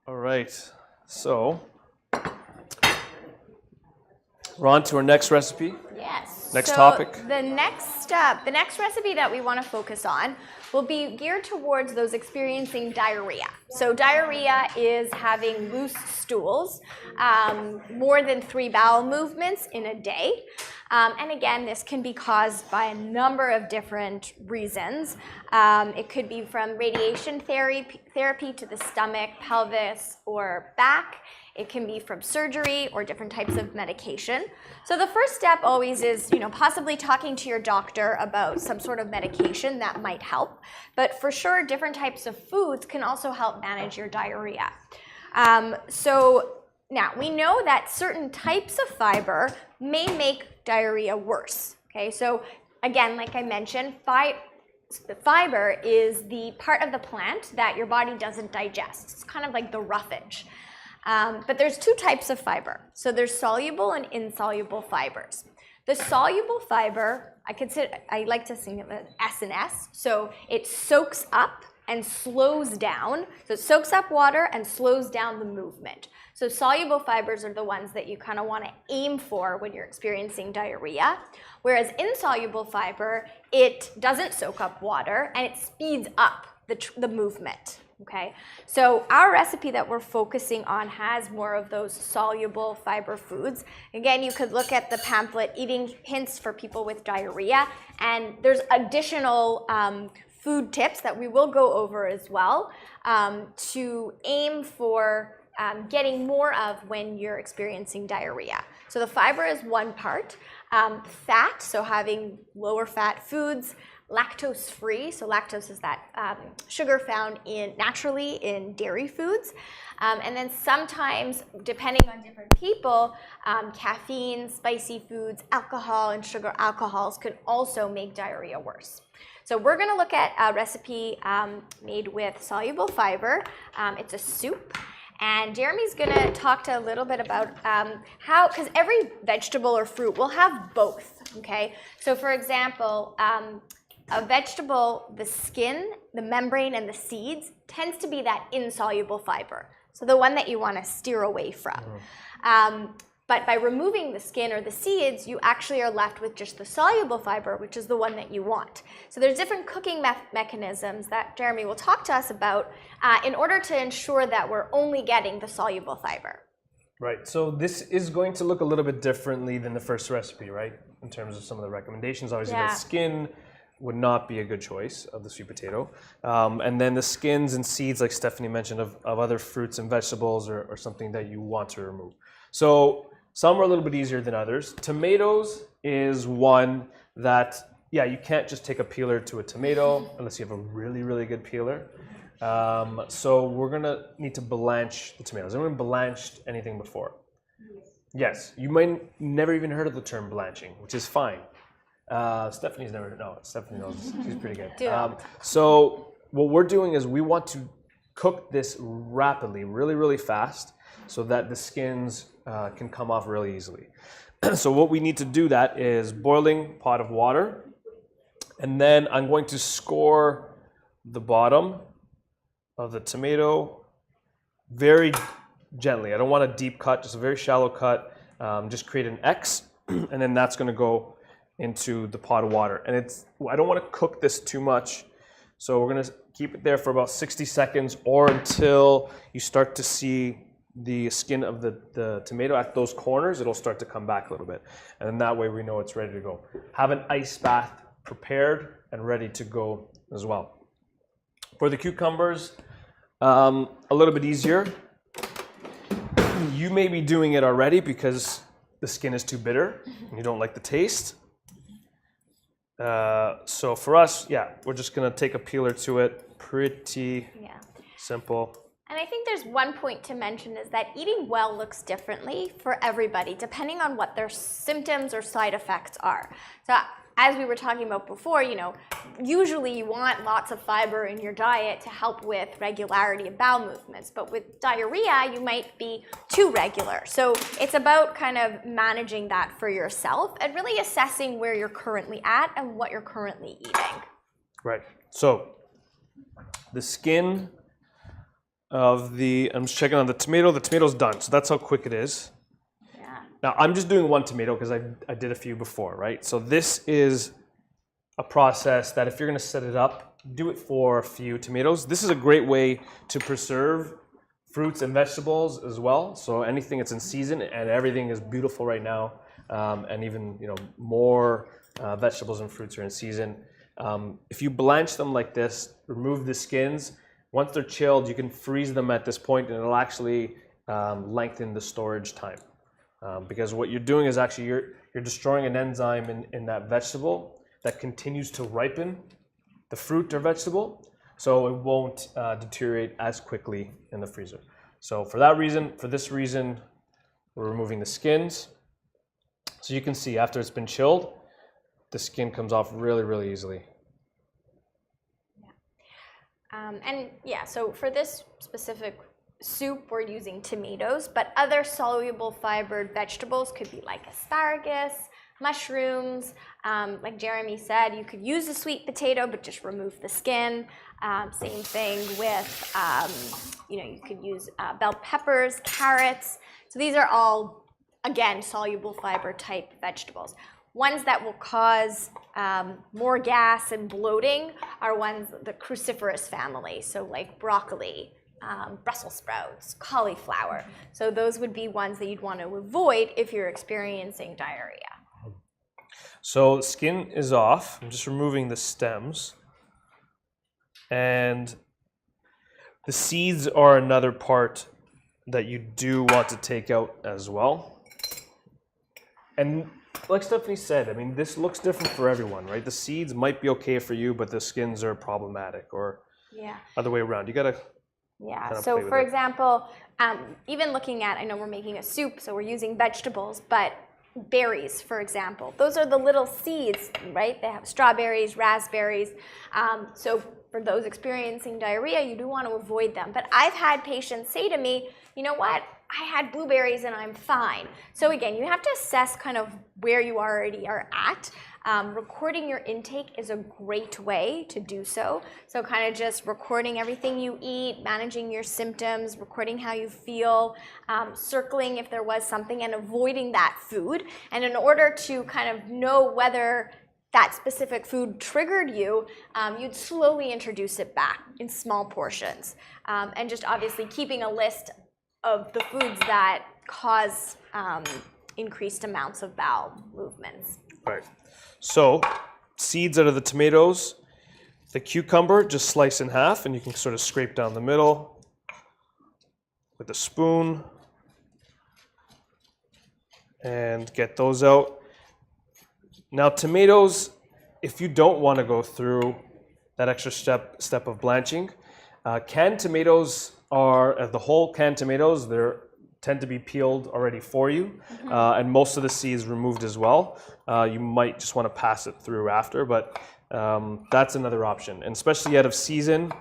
All right, so we're on to our next recipe. Yes. Next topic. The next recipe that we want to focus on will be geared towards those experiencing diarrhea. So diarrhea is having loose stools, more than 3 bowel movements in a day. And again, this can be caused by a number of different reasons. It could be from radiation therapy to the stomach, pelvis, or back. It can be from surgery or different types of medication. So the first step always is, possibly talking to your doctor about some sort of medication that might help. But for sure, different types of foods can also help manage your diarrhea. So now we know that certain types of fiber may make diarrhea worse. Okay, so again, like I mentioned, the fiber is the part of the plant that your body doesn't digest. It's kind of like the roughage. But there's 2 types of fiber. So there's soluble and insoluble fibers. The soluble fiber, I like to think of it as S&S. So it soaks up and slows down. So it soaks up water and slows down the movement. So soluble fibers are the ones that you kind of want to aim for when you're experiencing diarrhea. Whereas insoluble fiber, it doesn't soak up water and it speeds up the movement. Okay, so our recipe that we're focusing on has more of those soluble fiber foods. Again, you could look at the pamphlet, Eating Hints for People with Diarrhea, and there's additional food tips that we will go over as well to aim for getting more of when you're experiencing diarrhea. So the fiber is one part. Fat, so having lower fat foods. Lactose-free, so lactose is that sugar found naturally in dairy foods. And then sometimes, depending on different people, caffeine, spicy foods, alcohol, and sugar alcohols could also make diarrhea worse. So we're going to look at a recipe made with soluble fiber. It's a soup. And Jeremy's going to talk to a little bit about how, because every vegetable or fruit will have both, okay? So for example, a vegetable, the skin, the membrane, and the seeds tends to be that insoluble fiber. So the one that you want to steer away from. But by removing the skin or the seeds, you actually are left with just the soluble fiber, which is the one that you want. So there's different cooking mechanisms that Jeremy will talk to us about in order to ensure that we're only getting the soluble fiber. Right, so this is going to look a little bit differently than the first recipe, right? In terms of some of the recommendations, obviously the skin would not be a good choice of the sweet potato. And then the skins and seeds, like Stephanie mentioned, of other fruits and vegetables or something that you want to remove. So some are a little bit easier than others. Tomatoes is one that, you can't just take a peeler to a tomato unless you have a really, really good peeler. So we're gonna need to blanch the tomatoes. Have anyone blanched anything before? Yes, you might never even heard of the term blanching, which is fine. Stephanie knows, she's pretty good. So what we're doing is we want to cook this rapidly, really, really fast, so that the skins can come off really easily. So what we need to do that is boiling pot of water, and then I'm going to score the bottom of the tomato very gently. I don't want a deep cut, just a very shallow cut. Just create an X, and then that's going to go into the pot of water. And I don't want to cook this too much, so we're going to keep it there for about 60 seconds or until you start to see the skin of the tomato at those corners. It'll start to come back a little bit, and then that way we know it's ready to go. Have an ice bath prepared and ready to go as well. For the cucumbers, a little bit easier. You may be doing it already because the skin is too bitter and you don't like the taste. So for us, we're just gonna take a peeler to it. Pretty simple. And I think there's one point to mention is that eating well looks differently for everybody, depending on what their symptoms or side effects are. So as we were talking about before, usually you want lots of fiber in your diet to help with regularity of bowel movements. But with diarrhea, you might be too regular. So it's about kind of managing that for yourself and really assessing where you're currently at and what you're currently eating. Right. So the skin of the, I'm just checking on the tomato. The tomato's done, so that's how quick it is. Yeah. Now, I'm just doing one tomato because I did a few before, right? So this is a process that if you're gonna set it up, do it for a few tomatoes. This is a great way to preserve fruits and vegetables as well. So anything that's in season, and everything is beautiful right now, and even more vegetables and fruits are in season. If you blanch them like this, remove the skins, once they're chilled, you can freeze them at this point and it'll actually lengthen the storage time. Because what you're doing is actually you're destroying an enzyme in that vegetable that continues to ripen the fruit or vegetable, so it won't deteriorate as quickly in the freezer. So for this reason, we're removing the skins. So you can see after it's been chilled, the skin comes off really, really easily. And yeah, so for this specific soup, we're using tomatoes, but other soluble fibered vegetables could be like asparagus, mushrooms. Like Jeremy said, you could use a sweet potato, but just remove the skin. Same thing with, you could use bell peppers, carrots. So these are all, again, soluble fiber type vegetables. Ones that will cause more gas and bloating are ones, the cruciferous family, so like broccoli, Brussels sprouts, cauliflower. So those would be ones that you'd want to avoid if you're experiencing diarrhea. So skin is off. I'm just removing the stems. And the seeds are another part that you do want to take out as well. And like Stephanie said, I mean, this looks different for everyone, right? The seeds might be okay for you, but the skins are problematic, or other way around. You gotta so for example, even looking at, I know we're making a soup, so we're using vegetables, but berries, for example, those are the little seeds, right? They have strawberries, raspberries. So for those experiencing diarrhea, you do want to avoid them. But I've had patients say to me, you know what? I had blueberries and I'm fine. So again, you have to assess kind of where you already are at. Recording your intake is a great way to do so. So kind of just recording everything you eat, managing your symptoms, recording how you feel, circling if there was something, and avoiding that food. And in order to kind of know whether that specific food triggered you, you'd slowly introduce it back in small portions. And just obviously keeping a list of the foods that cause increased amounts of bowel movements. Right. So seeds out of the tomatoes, the cucumber, just slice in half, and you can sort of scrape down the middle with a spoon and get those out. Now tomatoes, if you don't want to go through that extra step of blanching, canned tomatoes are, the whole canned tomatoes, they tend to be peeled already for you, and most of the seeds removed as well. You might just want to pass it through after, but that's another option. And especially out of season,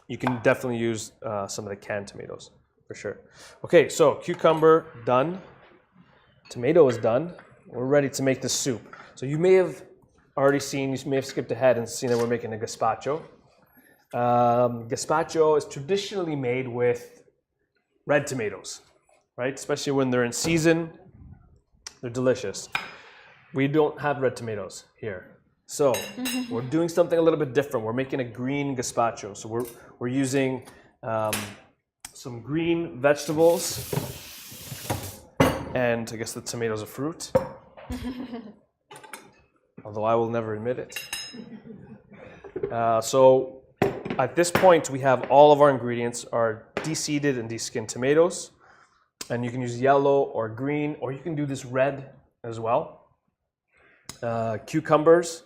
you can definitely use some of the canned tomatoes for sure. Okay, so cucumber done, tomato is done. We're ready to make the soup. So you may have already seen, you may have skipped ahead and seen that we're making a gazpacho. Gazpacho is traditionally made with red tomatoes, right? Especially when they're in season, they're delicious. We don't have red tomatoes here. So we're doing something a little bit different. We're making a green gazpacho. So we're using some green vegetables, and I guess the tomato's a fruit, although I will never admit it. So at this point, we have all of our ingredients are de-seeded and de-skinned tomatoes, and you can use yellow or green, or you can do this red as well. Cucumbers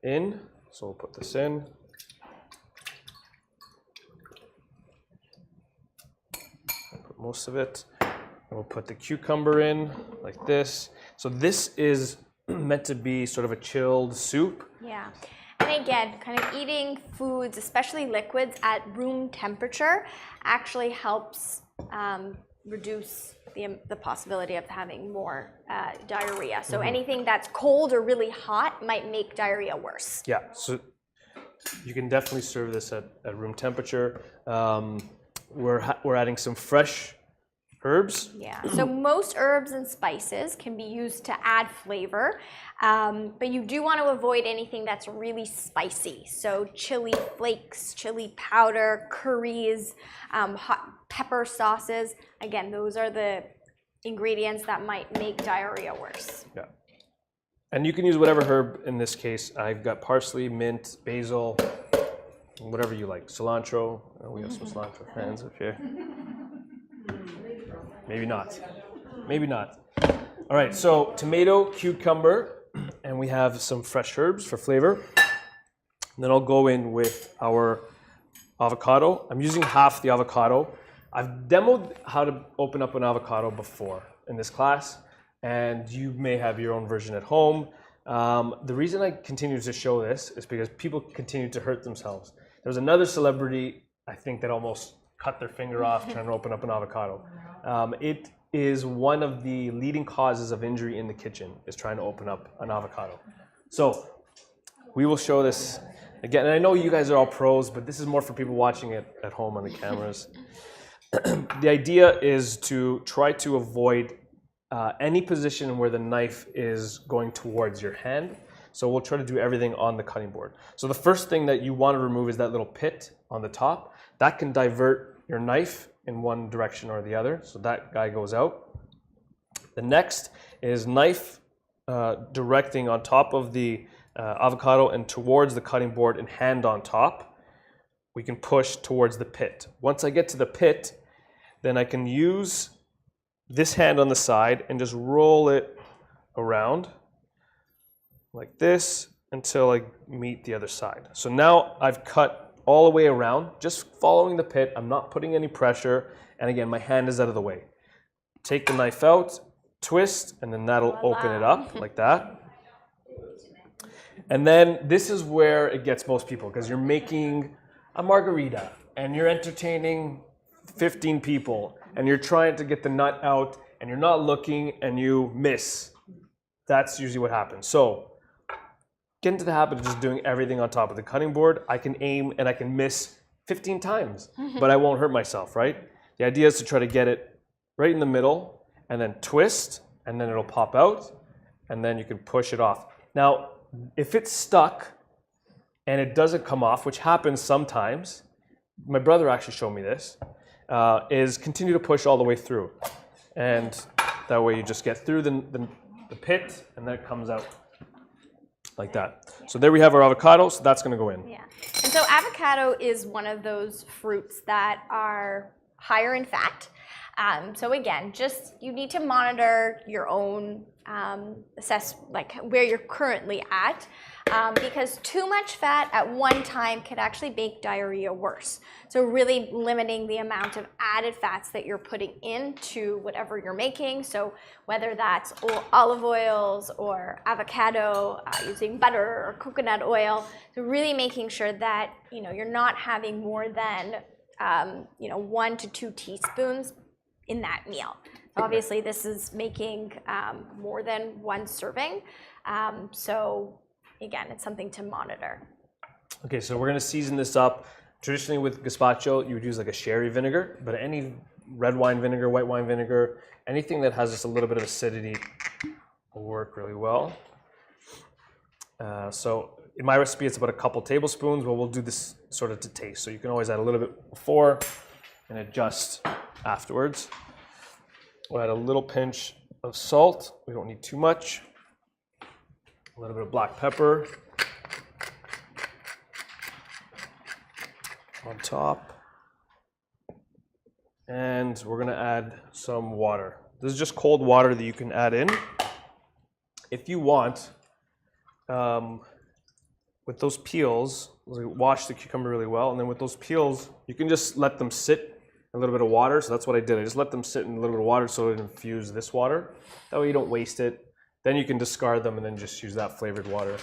in, so we'll put this in. Put most of it. And we'll put the cucumber in like this. So this is meant to be sort of a chilled soup. Yeah. And again, kind of eating foods, especially liquids, at room temperature actually helps reduce the possibility of having more diarrhea. So anything that's cold or really hot might make diarrhea worse. Yeah, so you can definitely serve this at room temperature. we're adding some fresh herbs. Yeah, so most herbs and spices can be used to add flavor, but you do want to avoid anything that's really spicy. So chili flakes, chili powder, curries, hot pepper sauces. Again, those are the ingredients that might make diarrhea worse. Yeah. And you can use whatever herb in this case. I've got parsley, mint, basil, whatever you like. Cilantro. Oh, we have some cilantro fans up here. Maybe not. Maybe not. All right, so tomato, cucumber, and we have some fresh herbs for flavor. And then I'll go in with our avocado. I'm using half the avocado. I've demoed how to open up an avocado before in this class, and you may have your own version at home. The reason I continue to show this is because people continue to hurt themselves. There was another celebrity, I think, that almost cut their finger off trying to open up an avocado. It is one of the leading causes of injury in the kitchen, is trying to open up an avocado. So we will show this again. And I know you guys are all pros, but this is more for people watching it at home on the cameras. The idea is to try to avoid any position where the knife is going towards your hand. So we'll try to do everything on the cutting board. So the first thing that you want to remove is that little pit on the top. That can divert your knife in one direction or the other. So that guy goes out. The next is knife directing on top of the avocado and towards the cutting board and hand on top. We can push towards the pit. Once I get to the pit, then I can use this hand on the side and just roll it around like this until I meet the other side. So now I've cut all the way around, just following the pit. I'm not putting any pressure. And again, my hand is out of the way. Take the knife out, twist, and then that'll open it up like that. And then this is where it gets most people, because you're making a margarita and you're entertaining 15 people and you're trying to get the nut out and you're not looking and you miss. That's usually what happens. So get into the habit of just doing everything on top of the cutting board. I can aim and I can miss 15 times, but I won't hurt myself, right? The idea is to try to get it right in the middle and then twist, and then it'll pop out, and then you can push it off. Now, if it's stuck and it doesn't come off, which happens sometimes, my brother actually showed me this, is continue to push all the way through. And that way you just get through the pit, and then it comes out like that. So there we have our avocado, so that's gonna go in. Yeah, and so avocado is one of those fruits that are higher in fat. So again, just you need to monitor your own, assess like where you're currently at, because too much fat at one time could actually make diarrhea worse. So really limiting the amount of added fats that you're putting into whatever you're making. So whether that's olive oils or avocado, using butter or coconut oil, so really making sure that you're not having more than 1 to 2 teaspoons in that meal. So obviously this is making more than one serving. So again, it's something to monitor. Okay, so we're gonna season this up. Traditionally with gazpacho, you would use like a sherry vinegar, but any red wine vinegar, white wine vinegar, anything that has just a little bit of acidity will work really well. So in my recipe, it's about a couple tablespoons, but we'll do this sort of to taste. So you can always add a little bit before and adjust afterwards. We'll add a little pinch of salt. We don't need too much. A little bit of black pepper on top. And we're gonna add some water. This is just cold water that you can add in. If you want, with those peels, wash the cucumber really well, and then with those peels, you can just let them sit in a little bit of water. So that's what I did. I just let them sit in a little bit of water so it infuse this water. That way you don't waste it. Then you can discard them and then just use that flavored water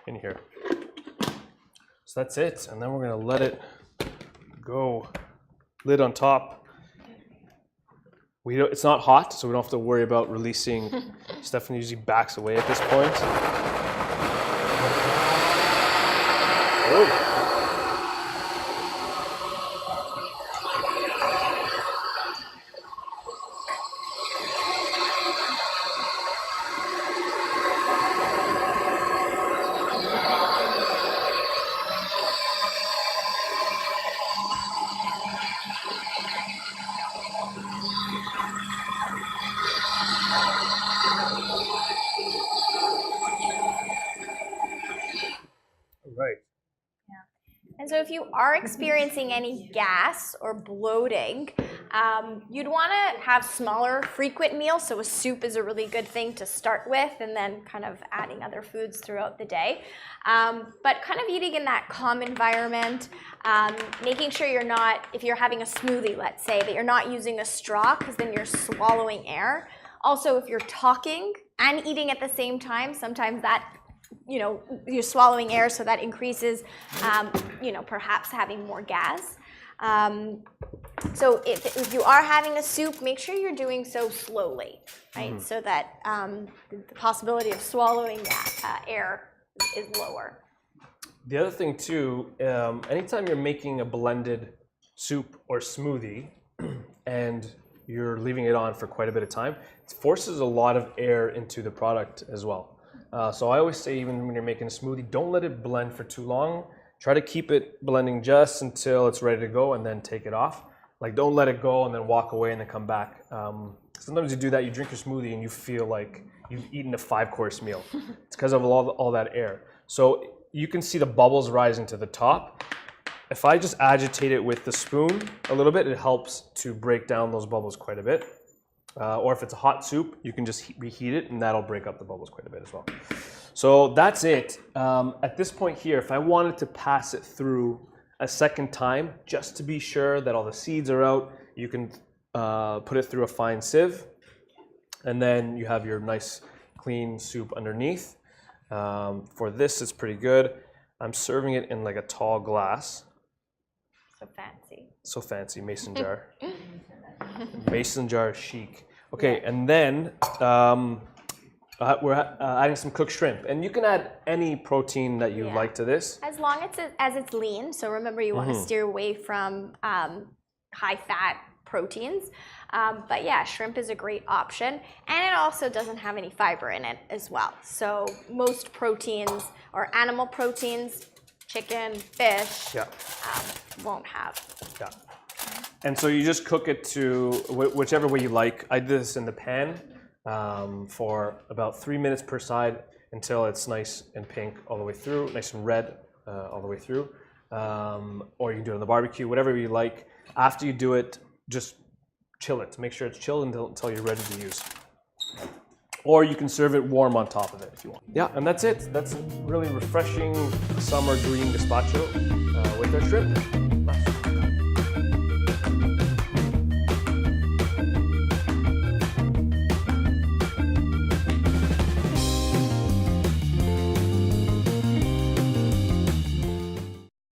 in here. So that's it. And then we're gonna let it go. Lid on top. It's not hot, so we don't have to worry about releasing. Stephanie usually backs away at this point. Oh. if you are experiencing any gas or bloating, you'd want to have smaller, frequent meals. So a soup is a really good thing to start with, and then kind of adding other foods throughout the day. But kind of eating in that calm environment, making sure you're not, if you're having a smoothie, let's say, that you're not using a straw, because then you're swallowing air. Also, if you're talking and eating at the same time, sometimes that, you're swallowing air, so that increases, perhaps having more gas. So if you are having a soup, make sure you're doing so slowly, right? So that the possibility of swallowing that air is lower. The other thing too, anytime you're making a blended soup or smoothie and you're leaving it on for quite a bit of time, it forces a lot of air into the product as well. So I always say, even when you're making a smoothie, don't let it blend for too long. Try to keep it blending just until it's ready to go, and then take it off. Like, don't let it go and then walk away and then come back. Sometimes you do that, you drink your smoothie and you feel like you've eaten a 5-course meal. It's because of all that air. So you can see the bubbles rising to the top. If I just agitate it with the spoon a little bit, it helps to break down those bubbles quite a bit. Or if it's a hot soup, you can just reheat it, and that'll break up the bubbles quite a bit as well. So that's it. At this point here, if I wanted to pass it through a second time, just to be sure that all the seeds are out, you can put it through a fine sieve, and then you have your nice clean soup underneath. For this, it's pretty good. I'm serving it in like a tall glass. So fancy. So fancy, mason jar. Mason jar chic. Okay, and then we're adding some cooked shrimp, and you can add any protein that you like to this. As long as it's lean. So remember, you want to steer away from high-fat proteins. But yeah, shrimp is a great option, and it also doesn't have any fiber in it as well. So most proteins or animal proteins, chicken, fish, won't have. Yeah. And so you just cook it to whichever way you like. I did this in the pan for about 3 minutes per side until it's nice and pink all the way through, nice and red all the way through. Or you can do it on the barbecue, whatever you like. After you do it, just chill it. Make sure it's chilled until you're ready to use. Or you can serve it warm on top of it if you want. Yeah, and that's it. That's really refreshing summer green gazpacho with our shrimp.